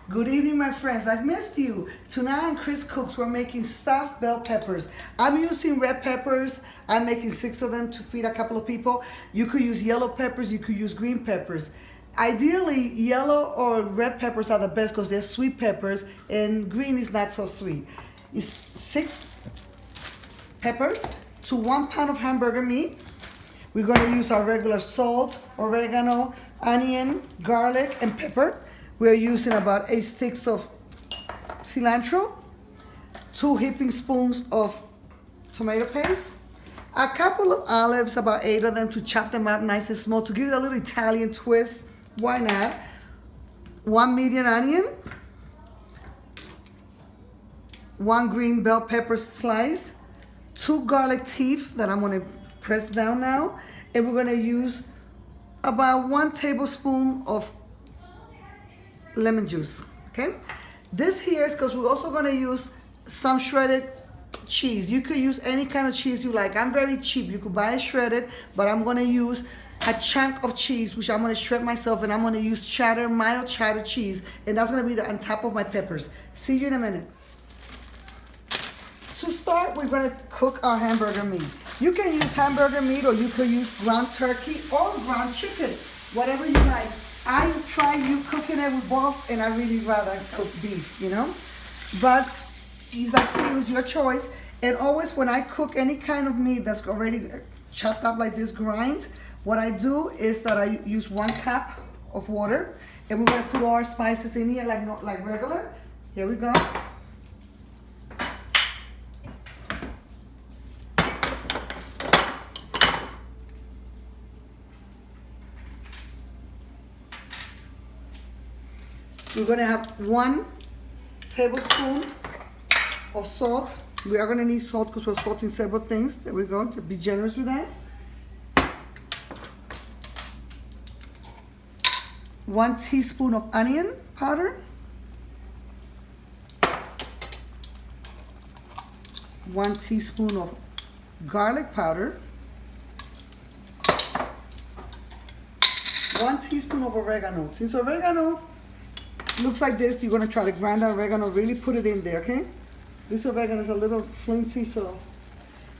Good evening, my friends. I've missed you. Tonight on Chris Cooks, we're making stuffed bell peppers. I'm using red peppers. I'm making 6 of them to feed a couple of people. You could use yellow peppers. You could use green peppers. Ideally, yellow or red peppers are the best because they're sweet peppers, and green is not so sweet. It's 6 peppers to 1 pound of hamburger meat. We're going to use our regular salt, oregano, onion, garlic, and pepper. We're using about 8 sticks of cilantro, 2 heaping spoons of tomato paste, a couple of olives, about 8 of them, to chop them up nice and small to give it a little Italian twist. Why not? 1 medium onion, 1 green bell pepper slice, 2 garlic teeth that I'm going to press down now, and we're going to use about 1 tablespoon of lemon juice. Okay, this here is because we're also going to use some shredded cheese. You could use any kind of cheese you like. I'm very cheap. You could buy it shredded, but I'm going to use a chunk of cheese, which I'm going to shred myself, and I'm going to use cheddar, mild cheddar cheese, and that's going to be on top of my peppers. See you in a minute. To start, we're going to cook our hamburger meat. You can use hamburger meat, or you could use ground turkey or ground chicken, whatever you like. I try you cooking it with both, and I really rather cook beef, you know? But it's up to you, it's your choice. And always when I cook any kind of meat that's already chopped up like this, grind, what I do is that I use 1 cup of water, and we're gonna put all our spices in here like regular. Here we go. We're going to have 1 tablespoon of salt. We are going to need salt because we're salting several things. There we go. Be generous with that. 1 teaspoon of onion powder. 1 teaspoon of garlic powder. 1 teaspoon of oregano. Since oregano looks like this, you're going to try to grind that oregano, really put it in there, okay? This oregano is a little flimsy, so.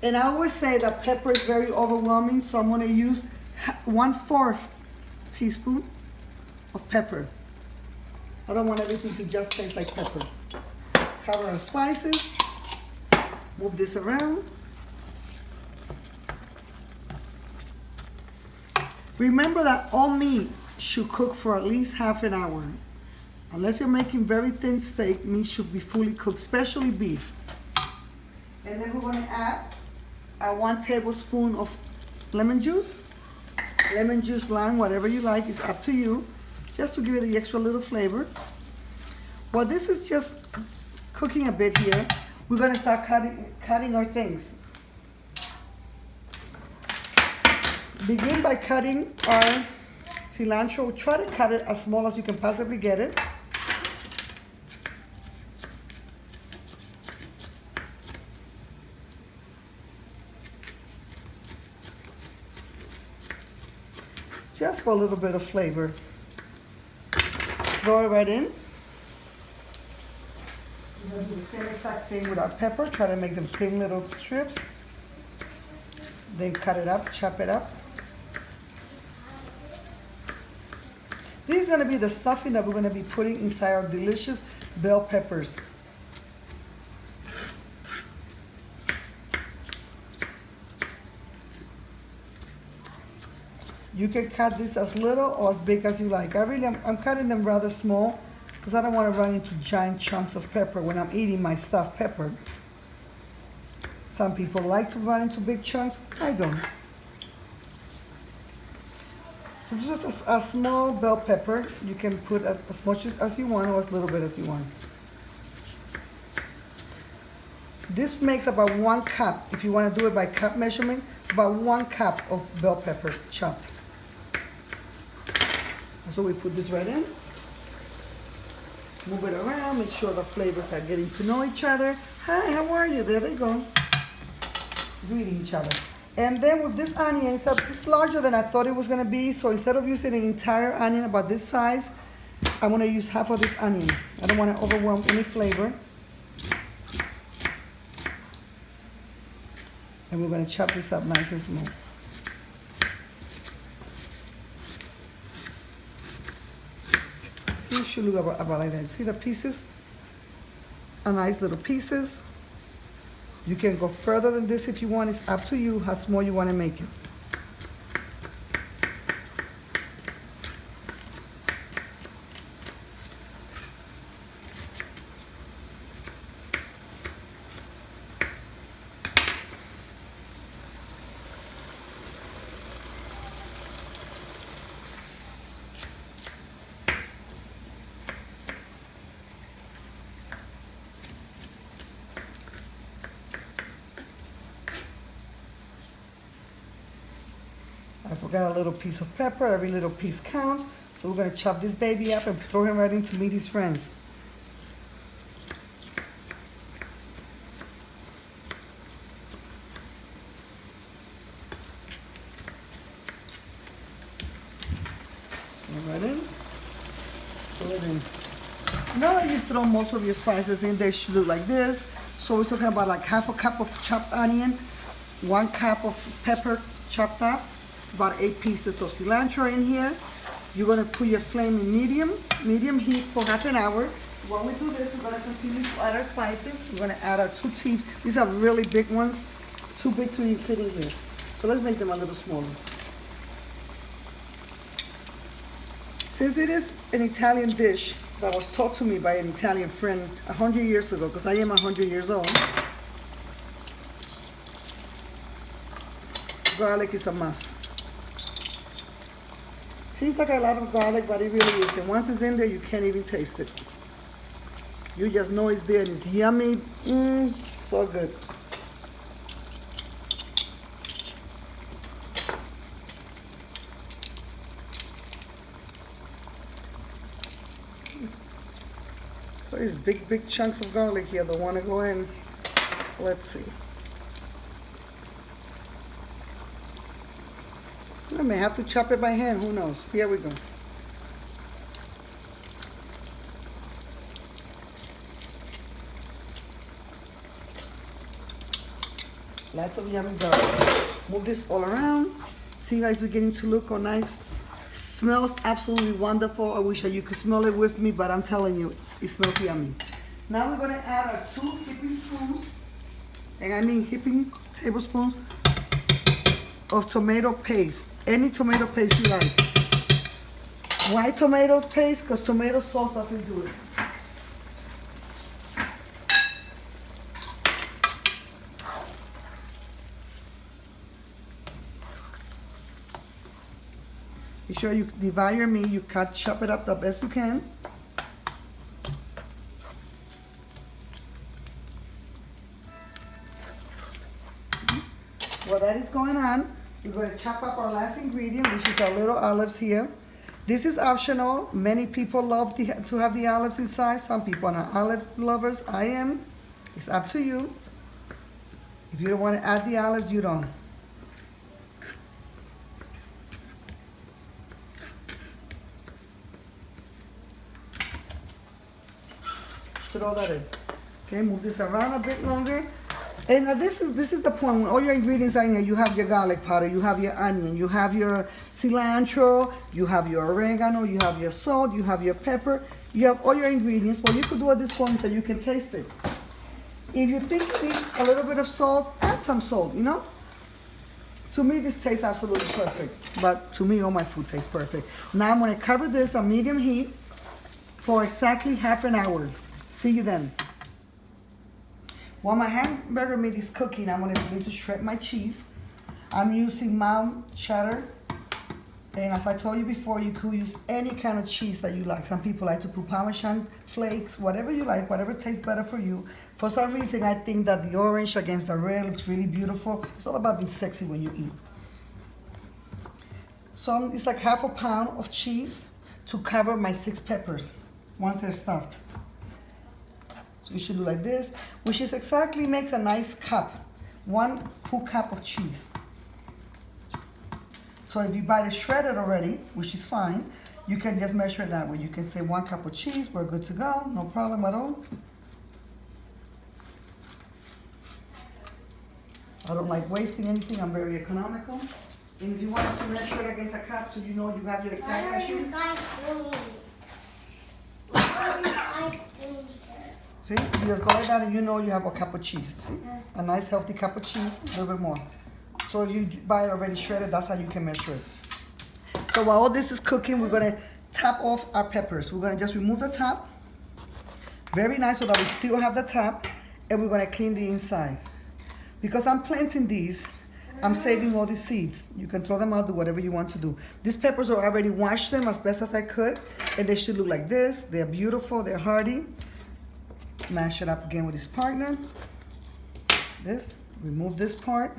And I always say that pepper is very overwhelming, so I'm going to use 1/4 teaspoon of pepper. I don't want everything to just taste like pepper. Cover our spices. Move this around. Remember that all meat should cook for at least half an hour. Unless you're making very thin steak, meat should be fully cooked, especially beef. And then we're going to add 1 tablespoon of lemon juice. Lemon juice, lime, whatever you like, is up to you, just to give it the extra little flavor. While this is just cooking a bit here, we're going to start cutting our things. Begin by cutting our cilantro. Try to cut it as small as you can possibly get it. Just for a little bit of flavor. Throw it right in. We're going to do the same exact thing with our pepper. Try to make them thin little strips. Then cut it up, chop it up. This is going to be the stuffing that we're going to be putting inside our delicious bell peppers. You can cut this as little or as big as you like. I'm cutting them rather small because I don't want to run into giant chunks of pepper when I'm eating my stuffed pepper. Some people like to run into big chunks. I don't. So just a small bell pepper. You can put as much as you want or as little bit as you want. This makes about 1 cup. If you want to do it by cup measurement, about 1 cup of bell pepper chopped. So we put this right in. Move it around, make sure the flavors are getting to know each other. Hi, how are you? There they go. Greeting each other. And then with this onion, it's larger than I thought it was going to be. So instead of using an entire onion about this size, I'm gonna use half of this onion. I don't want to overwhelm any flavor. And we're gonna chop this up nice and small. See, it should look about like that. See the pieces? A nice little pieces. You can go further than this if you want. It's up to you how small you want to make it. I forgot a little piece of pepper. Every little piece counts. So we're going to chop this baby up and throw him right in to meet his friends. Right in. Throw it in. Now that you've thrown most of your spices in, they should look like this. So we're talking about like half a cup of chopped onion, 1 cup of pepper chopped up, about 8 pieces of cilantro in here. You're gonna put your flame in medium heat for half an hour. While we do this, we're gonna continue to add our spices. We're gonna add our 2 teaspoons. These are really big ones, too big to even fit in here. So let's make them a little smaller. Since it is an Italian dish that was taught to me by an Italian friend 100 years ago, because I am 100 years old, garlic is a must. Seems like a lot of garlic, but it really isn't. Once it's in there, you can't even taste it. You just know it's there and it's yummy. So good. So these big chunks of garlic here that want to go in. Let's see. I may have to chop it by hand, who knows? Here we go. Lots of yummy garlic. Move this all around. See guys, we're getting to look all nice. Smells absolutely wonderful. I wish that you could smell it with me, but I'm telling you, it smells yummy. Now we're gonna add our 2 heaping spoons, and I mean heaping tablespoons of tomato paste. Any tomato paste you like. Why tomato paste? Because tomato sauce doesn't do it. Be sure you divide your meat, you chop it up the best you can. While that is going on, we're going to chop up our last ingredient, which is our little olives here. This is optional. Many people love to have the olives inside. Some people are not olive lovers. I am. It's up to you. If you don't want to add the olives, you don't. Throw that in. Okay, move this around a bit longer. And now this is the point when all your ingredients are in here. You have your garlic powder, you have your onion, you have your cilantro, you have your oregano, you have your salt, you have your pepper, you have all your ingredients. What you could do at this point is that you can taste it. If you think you need a little bit of salt, add some salt, you know? To me, this tastes absolutely perfect. But to me, all my food tastes perfect. Now I'm gonna cover this on medium heat for exactly half an hour. See you then. While my hamburger meat is cooking, I'm going to begin to shred my cheese. I'm using mild cheddar. And as I told you before, you could use any kind of cheese that you like. Some people like to put Parmesan flakes, whatever you like, whatever tastes better for you. For some reason, I think that the orange against the red looks really beautiful. It's all about being sexy when you eat. So it's like half a pound of cheese to cover my 6 peppers once they're stuffed. So you should do like this, which is exactly makes a nice cup. 1 full cup of cheese. So if you buy it shredded already, which is fine, you can just measure it that way. You can say 1 cup of cheese, we're good to go, no problem at all. I don't like wasting anything, I'm very economical. And if you wanted to measure it against a cup so you know you have your exact measurement. See, you just go like that and you know you have a cup of cheese. See, a nice healthy cup of cheese, a little bit more. So if you buy it already shredded, that's how you can measure it. So while all this is cooking, we're gonna top off our peppers. We're gonna just remove the top. Very nice so that we still have the top, and we're gonna clean the inside. Because I'm planting these, I'm saving all the seeds. You can throw them out, do whatever you want to do. These peppers are already washed them as best as I could, and they should look like this. They're beautiful, they're hearty. Mash it up again with his partner. This, remove this part.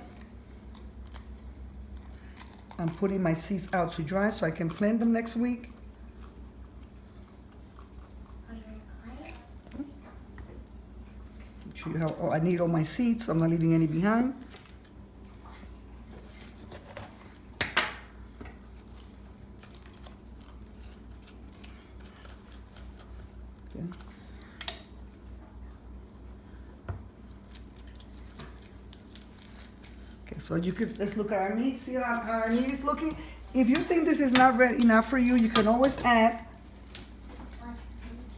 I'm putting my seeds out to dry so I can plant them next week. Make sure you have, oh, I need all my seeds, so I'm not leaving any behind. Okay. So you could, let's look at our meat, see how our meat is looking. If you think this is not red enough for you, you can always add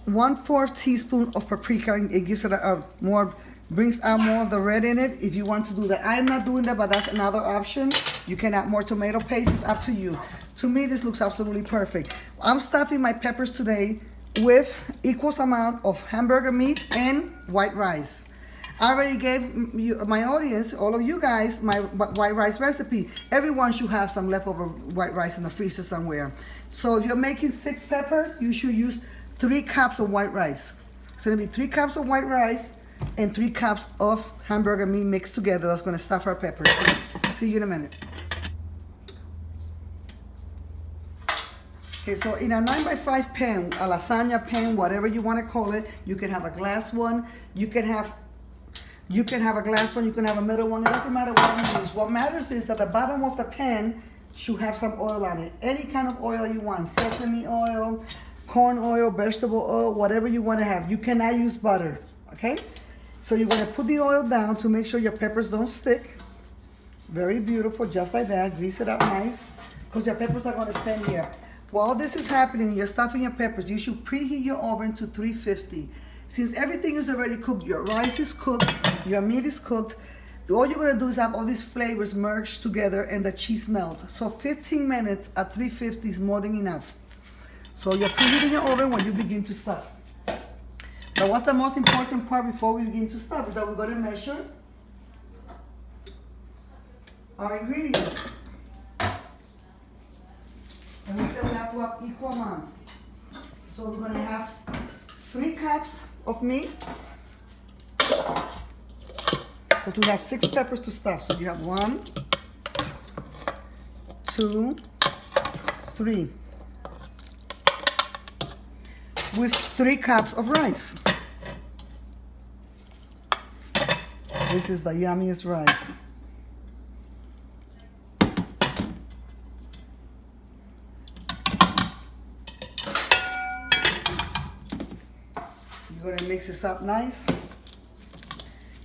1/4 teaspoon of paprika. It gives it a more, brings out more of the red in it if you want to do that. I'm not doing that, but that's another option. You can add more tomato paste, it's up to you. To me, this looks absolutely perfect. I'm stuffing my peppers today with equal amount of hamburger meat and white rice. I already gave you, my audience, all of you guys, my white rice recipe. Everyone should have some leftover white rice in the freezer somewhere. So if you're making 6 peppers, you should use 3 cups of white rice. So it'll be 3 cups of white rice and 3 cups of hamburger meat mixed together. That's gonna stuff our peppers. See you in a minute. Okay, so in a 9x5 pan, a lasagna pan, whatever you wanna call it, you can have a glass one, you can have a glass one, you can have a metal one, it doesn't matter what you use. What matters is that the bottom of the pan should have some oil on it. Any kind of oil you want, sesame oil, corn oil, vegetable oil, whatever you want to have. You cannot use butter, okay? So you're gonna put the oil down to make sure your peppers don't stick. Very beautiful, just like that. Grease it up nice, because your peppers are gonna stand here. While this is happening, you're stuffing your peppers, you should preheat your oven to 350. Since everything is already cooked, your rice is cooked, your meat is cooked, all you're gonna do is have all these flavors merged together and the cheese melt. So 15 minutes at 350 is more than enough. So you're preheating your oven when you begin to stuff. But what's the most important part before we begin to stuff is that we're gonna measure our ingredients. And we said we have to have equal amounts. So we're gonna have 3 cups of meat, because we have 6 peppers to stuff. So you have 1, 2, 3. With 3 cups of rice. This is the yummiest rice. You're gonna mix this up nice.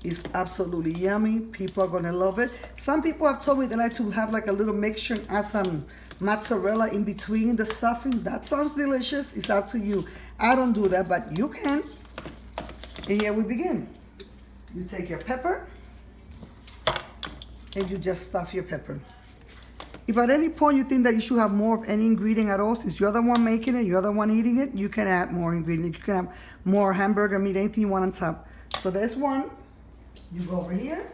It's absolutely yummy. People are gonna love it. Some people have told me they like to have like a little mixture and add some mozzarella in between the stuffing. That sounds delicious. It's up to you. I don't do that, but you can. And here we begin. You take your pepper and you just stuff your pepper. If at any point you think that you should have more of any ingredient at all, since you're the one making it, you're the one eating it, you can add more ingredient. You can have more hamburger meat, anything you want on top. So there's one. You go over here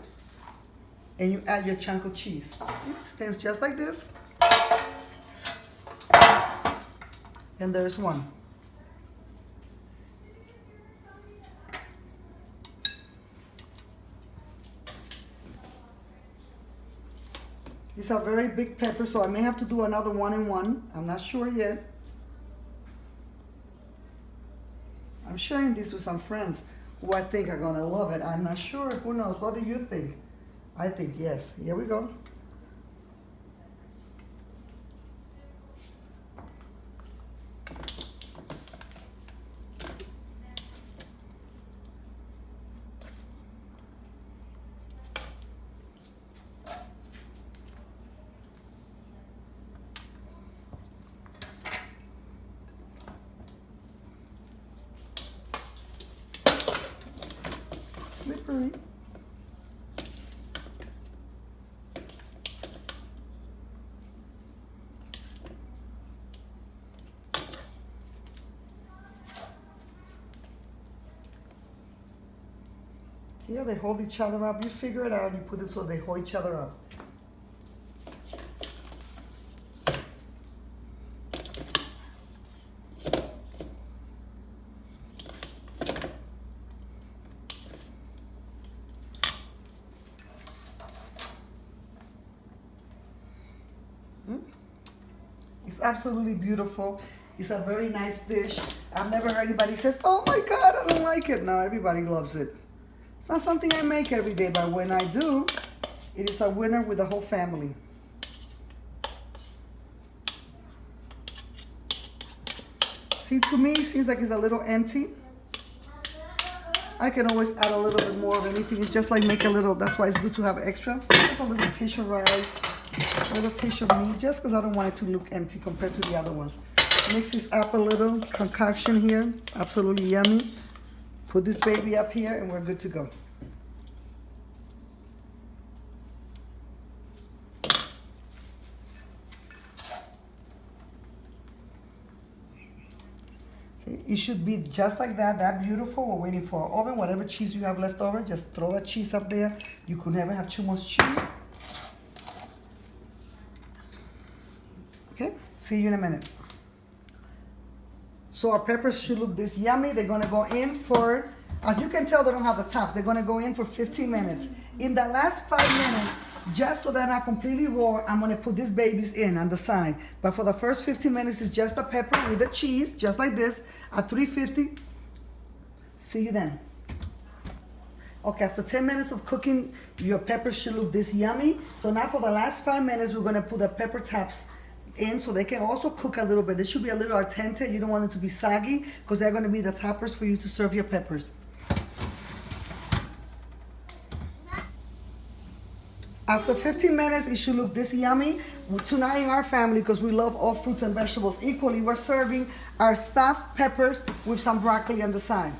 and you add your chunk of cheese. It stands just like this. And there's one. These are very big peppers, so I may have to do another 1 and 1. I'm not sure yet. I'm sharing this with some friends who I think are gonna love it. I'm not sure, who knows? What do you think? I think yes. Here we go. Yeah, they hold each other up. You figure it out. You put it so they hold each other up. It's absolutely beautiful. It's a very nice dish. I've never heard anybody says, "Oh my God, I don't like it." No, everybody loves it. It's not something I make every day, but when I do, it is a winner with the whole family. See, to me, it seems like it's a little empty. I can always add a little bit more of anything. It's just like make a little, that's why it's good to have extra. Just a little tissue rice, a little tissue of meat, just because I don't want it to look empty compared to the other ones. Mix this up a little, concoction here, absolutely yummy. Put this baby up here and we're good to go. It should be just like that, that beautiful. We're waiting for our oven. Whatever cheese you have left over, just throw that cheese up there. You could never have too much cheese. Okay, see you in a minute. So our peppers should look this yummy. They're gonna go in for, as you can tell, they don't have the tops. They're gonna go in for 15 minutes. In the last 5 minutes, just so they're not completely raw, I'm gonna put these babies in on the side. But for the first 15 minutes, it's just the pepper with the cheese, just like this, at 350. See you then. Okay, after 10 minutes of cooking, your peppers should look this yummy. So now for the last 5 minutes, we're gonna put the pepper tops in so they can also cook a little bit. They should be a little al dente. You don't want them to be soggy because they're gonna be the toppers for you to serve your peppers. After 15 minutes, it should look this yummy. Tonight in our family, because we love all fruits and vegetables equally, we're serving our stuffed peppers with some broccoli on the side.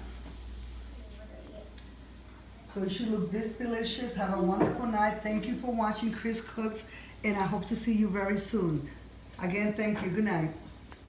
So it should look this delicious. Have a wonderful night. Thank you for watching Chris Cooks, and I hope to see you very soon. Again, thank you. Good night.